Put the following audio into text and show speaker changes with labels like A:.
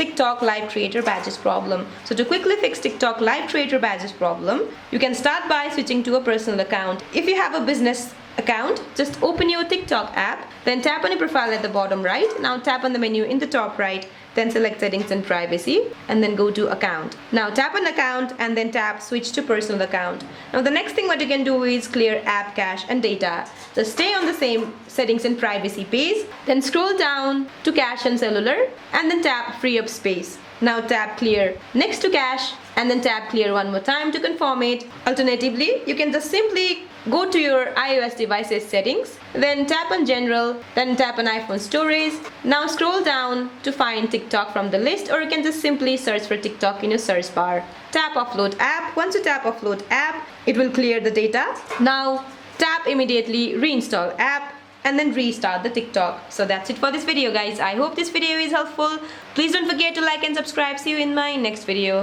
A: TikTok Live Creator Badges problem. So to quickly fix TikTok Live Creator Badges problem, you can start by switching to a personal account. If you have a business account, just open your TikTok app, then tap on your profile at the bottom right. Now tap on the menu in the top right, then select settings and privacy, and then go to account. Now tap on account and then tap switch to personal account. Now the next thing what you can do is clear app cache and data. So stay on the same settings and privacy page, then scroll down to cache and cellular, and then tap free up space. Now tap clear next to cache and then tap clear one more time to confirm it. Alternatively, you can just simply go to your iOS device's settings, then tap on general, then tap on iPhone storage. Now scroll down to find TikTok from the list, or you can just simply search for TikTok in your search bar. Tap upload app. Once you tap upload app, it will clear the data. Now tap immediately reinstall app and then restart the TikTok. So that's it for this video, guys. I hope this video is helpful. Please don't forget to like and subscribe. See you in my next video.